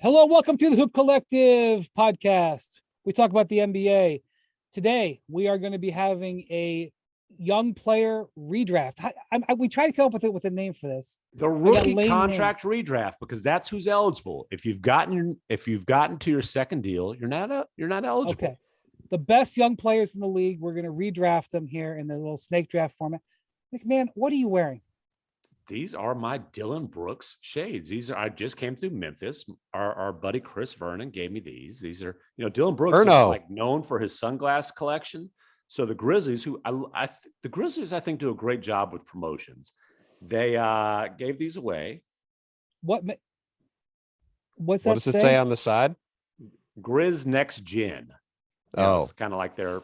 Hello, welcome to the Hoop Collective podcast. We talk about the NBA. Today, we are going to be having a young player redraft. We try to come up with a name for this. The rookie contract redraft, because that's who's eligible. If you've gotten to your second deal, you're not eligible. Okay. The best young players in the league, we're going to redraft them here in the little snake draft format. MacMahon, what are you wearing? These are my Dylan Brooks shades. I just came through Memphis. Our buddy Chris Vernon gave me these. These are, Dylan Brooks is like known for his sunglass collection. So the Grizzlies, I think do a great job with promotions. They gave these away. What does it say on the side? Grizz Next Gen. It's kind of like their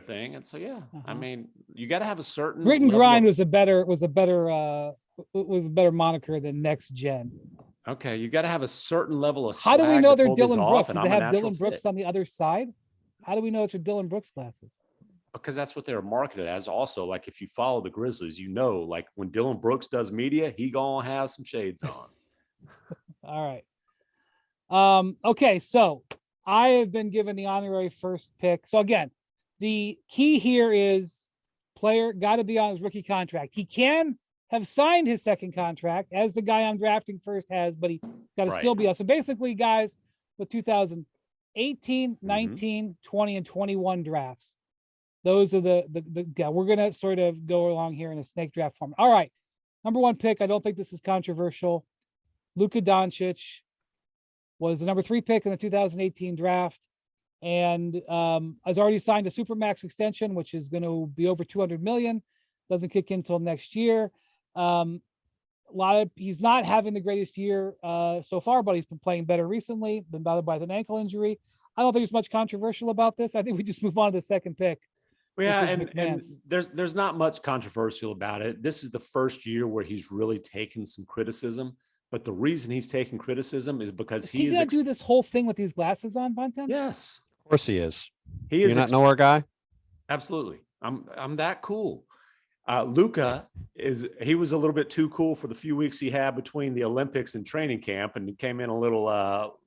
thing. And so I mean, you got to have a certain Grit and Grind was a better moniker than Next Gen. Okay, you got to have a certain level of swag. How do we know they're Dylan Brooks? Does it have Dylan Brooks on the other side? How do we know it's for Dylan Brooks glasses? Because that's what they were marketed as. Also, like if you follow the Grizzlies, like when Dylan Brooks does media, he gonna have some shades on. All right. Okay, so I have been given the honorary first pick. So again, the key here is player got to be on his rookie contract. He can have signed his second contract as the guy I'm drafting first has, but he got to still be on. So basically, guys with 2018, 19, 20, and 21 drafts. Those are we're going to sort of go along here in a snake draft form. All right. Number one pick. I don't think this is controversial. Luka Doncic was the number 3 pick in the 2018 draft. And has already signed a Supermax extension, which is going to be over $200 million. Doesn't kick in until next year. He's not having the greatest year so far, but he's been playing better recently. Been bothered by an ankle injury. I don't think there's much controversial about this. I think we just move on to the second pick. Yeah, and there's not much controversial about it. This is the first year where he's really taken some criticism. But the reason he's taking criticism is because he's going to do this whole thing with these glasses on, Bontemps? Yes. Of course he is. He is. You not know our guy? Absolutely. I'm that cool. Luka he was a little bit too cool for the few weeks he had between the Olympics and training camp, and came in a little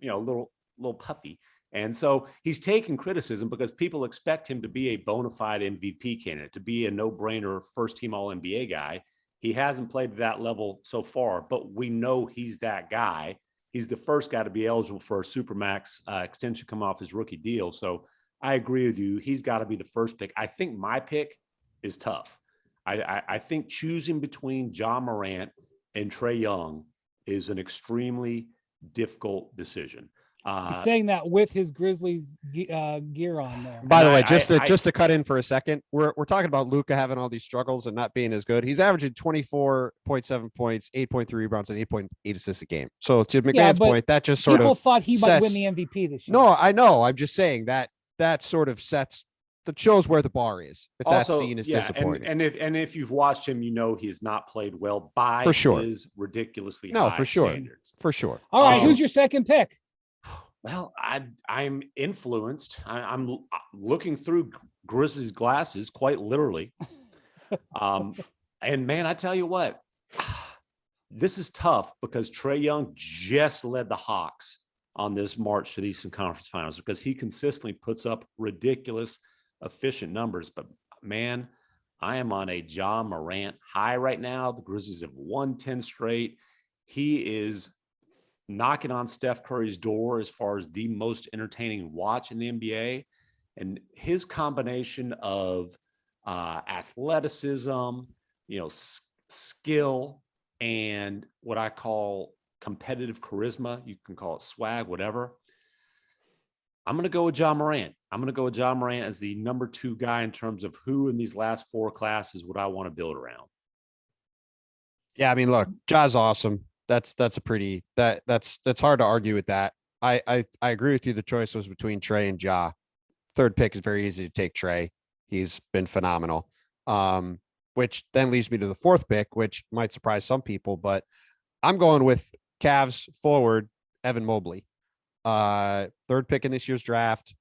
little puffy. And so he's taking criticism because people expect him to be a bona fide MVP candidate, to be a no-brainer first team All-NBA guy. He hasn't played to that level so far, but we know he's that guy. He's the first guy to be eligible for a Supermax extension coming off his rookie deal. So I agree with you. He's got to be the first pick. I think my pick is tough. I think choosing between Ja Morant and Trae Young is an extremely difficult decision. He's saying that with his Grizzlies gear on there. By the way, just to cut in for a second, we're talking about Luka having all these struggles and not being as good. He's averaging 24.7 points, 8.3 rebounds, and 8.8 assists a game. So to McMahon's point, that just sort of people thought he might win the MVP this year. No, I know. I'm just saying that sort of shows where the bar is. If also, that scene is disappointing, and if you've watched him, he has not played well by his ridiculously high standards. For sure. All right, who's your second pick? Well, I'm influenced. I'm looking through Grizzlies glasses, quite literally. And man, I tell you what, this is tough because Trae Young just led the Hawks on this march to the Eastern Conference Finals because he consistently puts up ridiculous, efficient numbers. But man, I am on a Ja Morant high right now. The Grizzlies have won 10 straight. He is knocking on Steph Curry's door as far as the most entertaining watch in the NBA. And his combination of athleticism, skill, and what I call competitive charisma, you can call it swag, whatever. I'm going to go with Ja Morant. I'm going to go with Ja Morant as the number 2 guy in terms of who in these last 4 classes would I want to build around. Yeah, I mean, look, Ja's awesome. That's hard to argue with that. I agree with you. The choice was between Trae and Ja. Third pick is very easy to take Trae. He's been phenomenal. Which then leads me to the 4th pick, which might surprise some people, but I'm going with Cavs forward Evan Mobley. 3rd pick in this year's draft,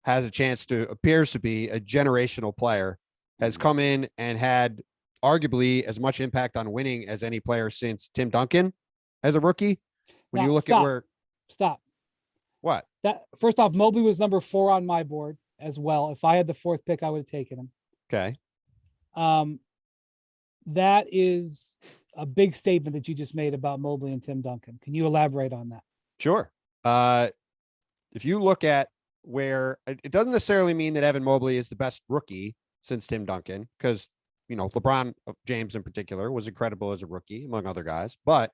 has a chance appears to be a generational player, has come in and had arguably as much impact on winning as any player since Tim Duncan as a rookie. When you look at where Stop. What? That first off, Mobley was number 4 on my board as well. If I had the 4th pick, I would have taken him. Okay. That is a big statement that you just made about Mobley and Tim Duncan. Can you elaborate on that? Sure. If you look at where it doesn't necessarily mean that Evan Mobley is the best rookie since Tim Duncan, because, you know, LeBron James in particular was incredible as a rookie, among other guys. But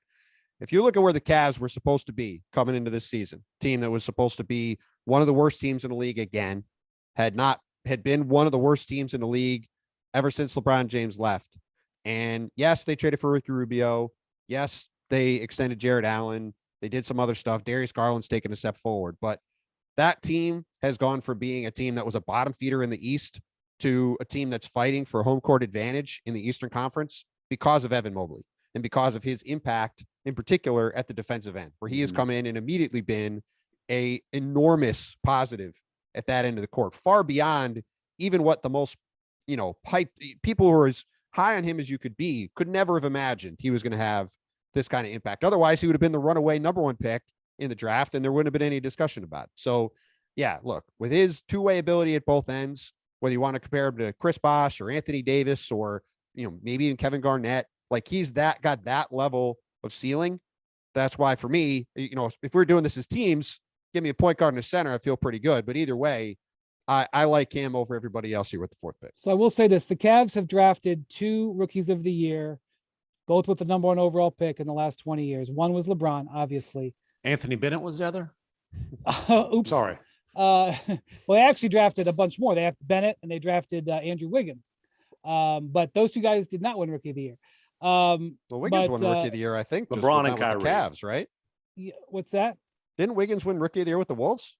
if you look at where the Cavs were supposed to be coming into this season, team that was supposed to be one of the worst teams in the league again, had been one of the worst teams in the league ever since LeBron James left. And yes, they traded for Ricky Rubio. Yes, they extended Jared Allen. They did some other stuff. Darius Garland's taken a step forward, but that team has gone from being a team that was a bottom feeder in the East to a team that's fighting for home court advantage in the Eastern Conference because of Evan Mobley and because of his impact in particular at the defensive end, where he has come in and immediately been a enormous positive at that end of the court, far beyond even what the most, you know, people who are as high on him as you could be could never have imagined he was going to have this kind of impact. Otherwise, he would have been the runaway number 1 pick in the draft, and there wouldn't have been any discussion about it. So, yeah, look, with his two-way ability at both ends, whether you want to compare him to Chris Bosh or Anthony Davis or, you know, maybe even Kevin Garnett, like he's got that level of ceiling. That's why for me, you know, if we're doing this as teams, give me a point guard and a center, I feel pretty good. But either way, I like him over everybody else here with the 4th pick. So I will say this: the Cavs have drafted 2 rookies of the year, both with the number 1 overall pick in the last 20 years. One was LeBron, obviously. Anthony Bennett was the other. Oops. Sorry. Well, they actually drafted a bunch more. They have Bennett and they drafted Andrew Wiggins. But those 2 guys did not win Rookie of the Year. Well, Wiggins won Rookie of the Year, I think. LeBron and Kyrie. Kyrie. The Cavs, right? Yeah, what's that? Didn't Wiggins win Rookie of the Year with the Wolves?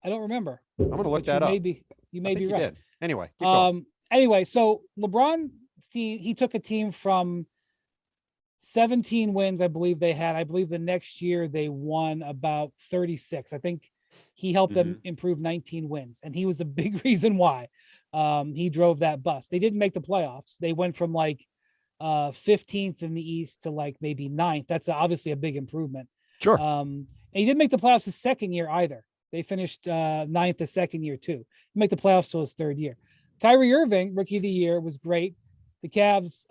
I don't remember. I'm going to look that up. You may be right. Did. Anyway, keep going. Anyway, so LeBron's team, he took a team from 17 wins, I believe they had. I believe the next year they won about 36. I think he helped them improve 19 wins, and he was a big reason why he drove that bus. They didn't make the playoffs. They went from like 15th in the East to like maybe 9th. That's obviously a big improvement. Sure. And he didn't make the playoffs his second year either. They finished 9th the second year too. He made the playoffs till his 3rd year. Kyrie Irving, Rookie of the Year, was great. The Cavs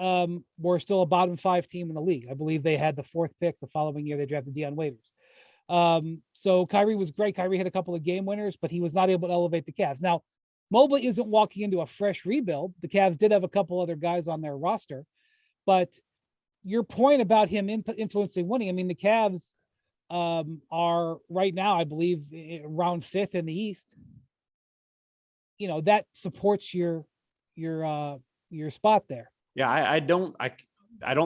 were still a bottom 5 team in the league. I believe they had the 4th pick. The following year, they drafted Deion Waiters. So Kyrie was great. Kyrie had a couple of game winners, but he was not able to elevate the Cavs. Now, Mobley isn't walking into a fresh rebuild. The Cavs did have a couple other guys on their roster, but your point about him influencing winning, I mean, the Cavs are right now, I believe, around 5th in the East. You know, that supports your spot there. Yeah, I don't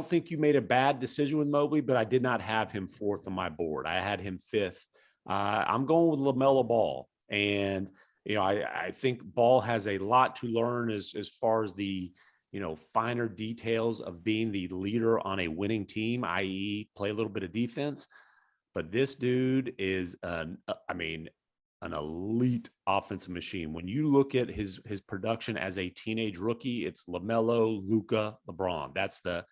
think you made a bad decision with Mobley, but I did not have him 4th on my board. I had him 5th. I'm going with LaMelo Ball, and you know, I think Ball has a lot to learn as far as the, you know, finer details of being the leader on a winning team, i.e., play a little bit of defense. But this dude is an elite offensive machine. When you look at his production as a teenage rookie, it's LaMelo, Luka, LeBron. That's the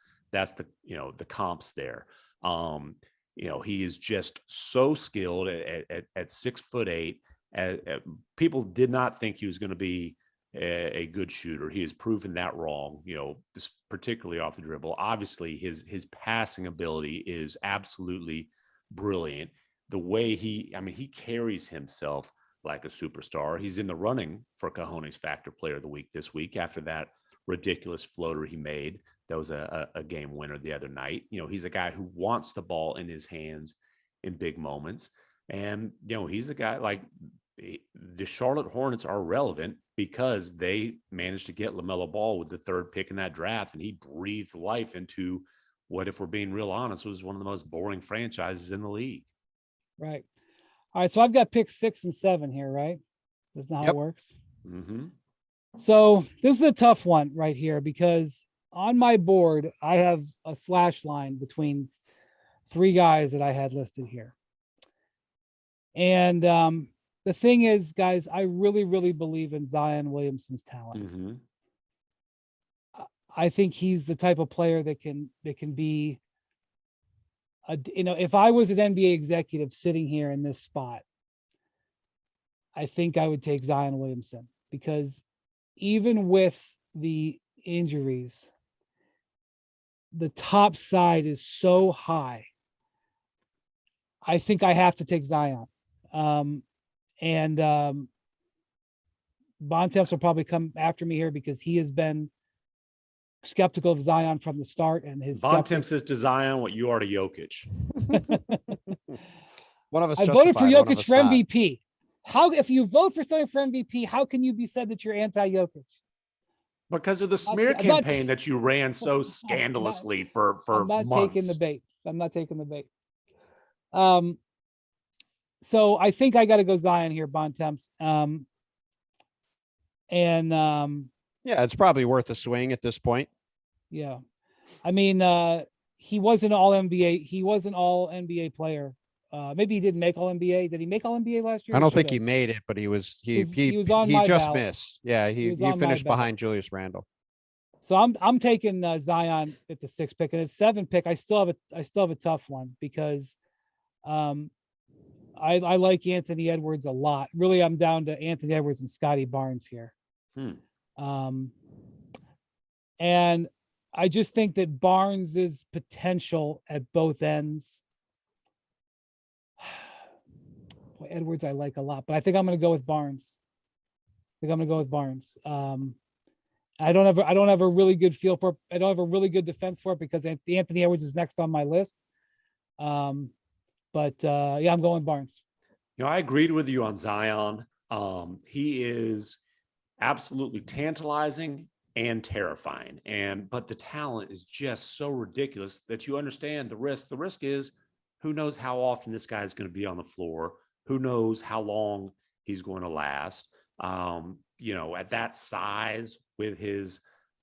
you know, the comps there. You know, he is just so skilled at 6'8". People did not think he was going to be a good shooter. He has proven that wrong, you know, just particularly off the dribble. Obviously, his passing ability is absolutely brilliant. The way he carries himself like a superstar. He's in the running for Cajones Factor Player of the Week this week after that ridiculous floater he made. That was a game winner the other night. You know, he's a guy who wants the ball in his hands in big moments. And, you know, he's a guy like the Charlotte Hornets are relevant because they managed to get LaMelo Ball with the 3rd pick in that draft. And he breathed life into what, if we're being real honest, was one of the most boring franchises in the league. Right. All right. So I've got picks 6 and 7 here, right? Isn't that how it works? Mm-hmm. So this is a tough one right here because on my board, I have a slash line between 3 guys that I had listed here. And the thing is, guys, I really, really believe in Zion Williamson's talent. Mm-hmm. I think he's the type of player that can be if I was an NBA executive sitting here in this spot, I think I would take Zion Williamson, because even with the injuries, the top side is so high. I think I have to take Zion. Bontemps will probably come after me here because he has been skeptical of Zion from the start, and his Bontemps is to Zion what you are to Jokic. One of us I voted for justified, one of Jokic us for not. MVP. How, if you vote for someone for MVP, how can you be said that you're anti-Jokic? Because of the smear campaign that you ran so scandalously for I'm not months. taking the bait. I'm not taking the bait. So I think I got to go Zion here, Bontemps. Yeah, it's probably worth a swing at this point. Yeah. I mean, he was an all NBA. He was an all NBA player. Maybe he didn't make all NBA. Did he make all NBA last year? I don't think he made it, but he was he was on my just ballot. missed. Yeah, he was on my finished ballot. behind Julius Randle. So I'm taking Zion at the 6th pick, and at 7th pick, I still have a tough one, because I like Anthony Edwards a lot. Really, I'm down to Anthony Edwards and Scotty Barnes here. And I just think that Barnes's potential at both ends. Boy, Edwards I like a lot, but I think I'm going to go with Barnes. I don't have a really good feel for it. I don't have a really good defense for it, because Anthony Edwards is next on my list. But yeah, I'm going Barnes. I agreed with you on Zion. He is absolutely tantalizing and terrifying, but the talent is just so ridiculous that you understand the risk. The risk is, who knows how often this guy is going to be on the floor? Who knows how long he's going to last? At that size, with his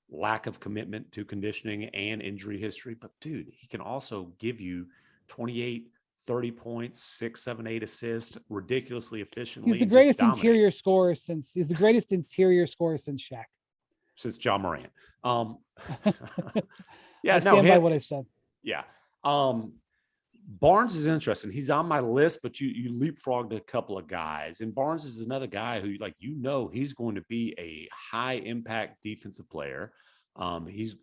lack of commitment to conditioning and injury history. But dude, he can also give you 28, 30 points, 6, 7, 8 assists ridiculously efficiently. He's the greatest interior scorer since Shaq. Since John Morant. Yeah, I stand by what I said. Yeah. Barnes is interesting. He's on my list, but you leapfrogged a couple of guys. And Barnes is another guy who, he's going to be a high impact defensive player. He's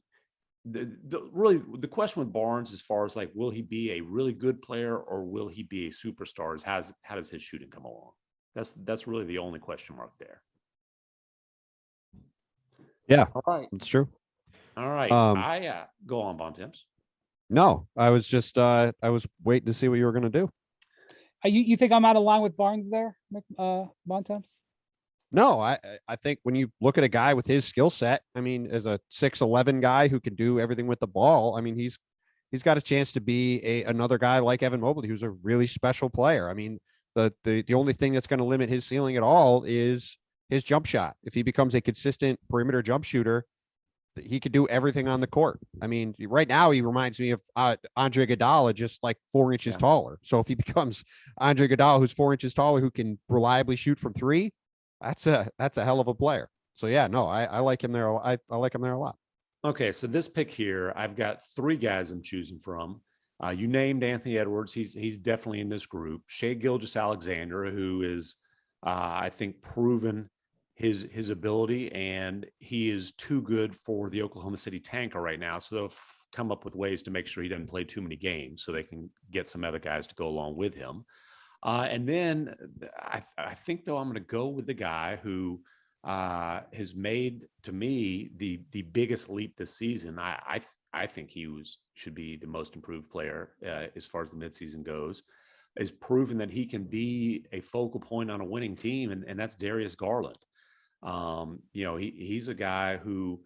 the question with Barnes, as far as will he be a really good player or will he be a superstar, is how does his shooting come along? That's really the only question mark there. Yeah. All right. That's true. All right. Go on, Bontemps. No, I was just I was waiting to see what you were going to do. You think I'm out of line with Barnes there, Bontemps? No, I think when you look at a guy with his skill set, I mean, as a 6'11" guy who can do everything with the ball, I mean, he's got a chance to be another guy like Evan Mobley, who's a really special player. I mean, the only thing that's going to limit his ceiling at all is his jump shot. If he becomes a consistent perimeter jump shooter, he could do everything on the court. I mean, right now he reminds me of Andre Iguodala, just 4 inches taller. So if he becomes Andre Iguodala, who's 4 inches taller, who can reliably shoot from 3, that's a hell of a player. So yeah, no, I like him there. I like him there a lot. Okay, so this pick here, I've got 3 guys I'm choosing from. You named Anthony Edwards. He's definitely in this group. Shai Gilgeous-Alexander, who is, I think, proven his ability, and he is too good for the Oklahoma City Tanker right now. So they'll come up with ways to make sure he doesn't play too many games, so they can get some other guys to go along with him. And then I think, though, I'm going to go with the guy who has made, to me, the biggest leap this season. I think he should be the most improved player as far as the midseason goes. Is proven that he can be a focal point on a winning team, and that's Darius Garland. He's a guy who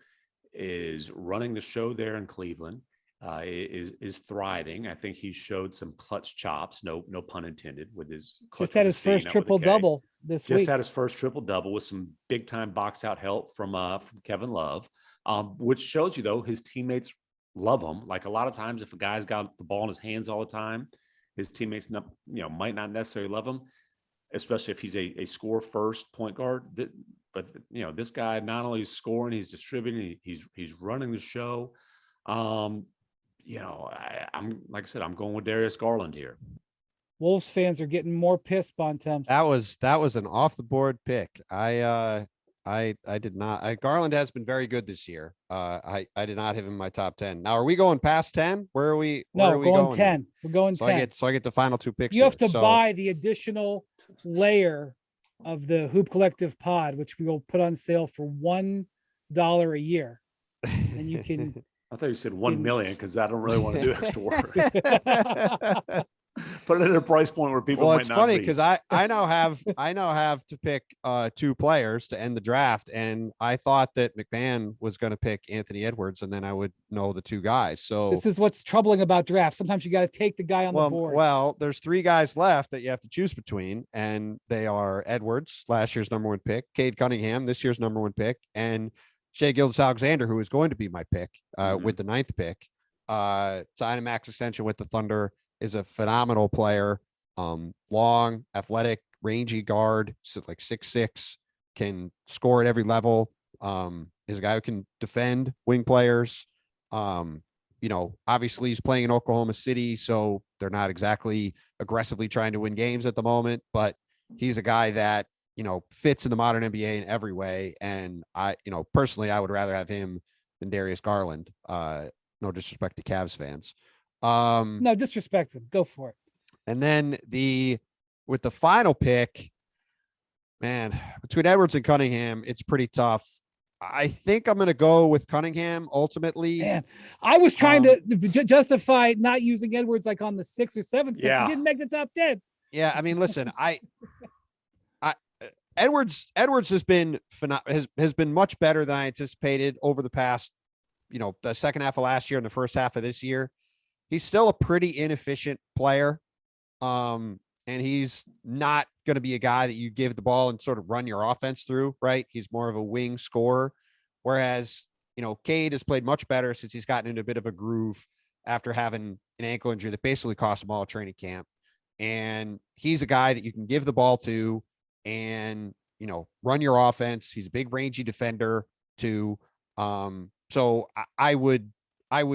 is running the show there in Cleveland, is thriving. I think he showed some clutch chops, no pun intended, with his clutch. Just had his first triple double this week. Just had his first triple double with some big time box out help from Kevin Love, which shows you, though, his teammates love him. A lot of times, if a guy's got the ball in his hands all the time, his teammates might not necessarily love him, especially if he's a score first point guard. But this guy not only is scoring, he's distributing, he's running the show. I'm like I said, I'm going with Darius Garland here. Wolves fans are getting more pissed, Bontemps. That was an off the board pick. I did not. Garland has been very good this year. I did not have him in my top 10. Now, are we going past 10? Where are we? No, where are we going going 10. We're going 10. I get the final 2 picks. You have here. to buy the additional layer of the Hoop Collective pod, which we will put on sale for $1 a year. And you can. I thought you said 1 million because I don't really want to do extra work. Put it at a price point where people. Well, might it's not funny reach. because I now have to pick 2 players to end the draft, and I thought that MacMahon was going to pick Anthony Edwards, and then I would know the 2 guys. So This is what's troubling about drafts. Sometimes you got to take the guy on the board. Well, there's 3 guys left that you have to choose between, and they are Edwards, last year's #1 pick, Cade Cunningham, this year's #1 pick, and Shai Gilgeous-Alexander, who is going to be my pick with the 9th pick. Sign a max extension with the Thunder. Is a phenomenal player, long, athletic, rangy guard, so like 6'6", can score at every level. Is a guy who can defend wing players. Obviously he's playing in Oklahoma City, so they're not exactly aggressively trying to win games at the moment, but he's a guy that, fits in the modern NBA in every way. And personally, I would rather have him than Darius Garland. No disrespect to Cavs fans. No, disrespect him. Go for it. And then with the final pick, man, between Edwards and Cunningham, it's pretty tough. I think I'm going to go with Cunningham ultimately. Man, I was trying to justify not using Edwards like on the 6th or 7th. Yeah. He didn't make the top 10. Yeah. I mean, listen, Edwards has been much better than I anticipated over the past, the second half of last year and the first half of this year. He's still a pretty inefficient player. And he's not going to be a guy that you give the ball and sort of run your offense through, right? He's more of a wing scorer. Whereas, Cade has played much better since he's gotten into a bit of a groove after having an ankle injury that basically cost him all training camp. And he's a guy that you can give the ball to and, run your offense. He's a big rangy defender too. So I would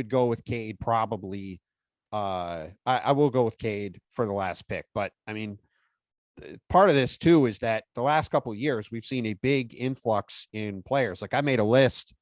go with Cade probably. I will go with Cade for the last pick, but I mean, part of this too is that the last couple of years we've seen a big influx in players. Like I made a list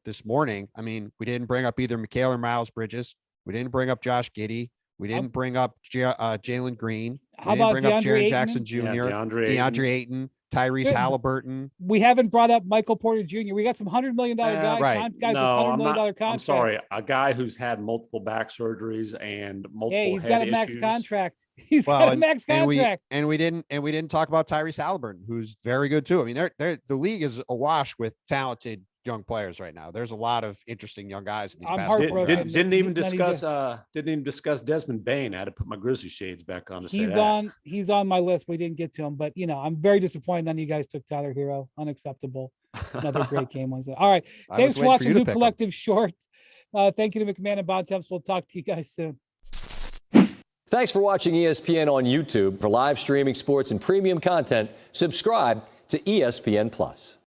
this morning. I mean, we didn't bring up either Mikal or Miles Bridges. We didn't bring up Josh Giddey. We didn't bring up Jalen Green. How about bring up DeAndre Jaren Ayton? Jackson Jr., DeAndre Ayton, Tyrese Good. Halliburton. We haven't brought up Michael Porter Jr. We got some $100 million guys, right. guys No, with $100 million I'm contracts. sorry. A guy who's had multiple back surgeries and multiple Hey, he's head got a max issues. contract. He's got a max contract. And we didn't talk about Tyrese Halliburton, who's very good too. I mean, the league is awash with talented young players right now. There's a lot of interesting young guys in these I'm past heartbroken. drafts. Didn't even discuss Desmond Bain. I had to put my Grizzly shades back on to say that. He's on my list. We didn't get to him, but I'm very disappointed none of you guys took Tyler Hero. Unacceptable. Another great game Wednesday. All right. Thanks for watching Hoop Collective Short. Thank you to MacMahon and Bontemps. We'll talk to you guys soon. Thanks for watching ESPN on YouTube. For live streaming sports and premium content, subscribe to ESPN Plus.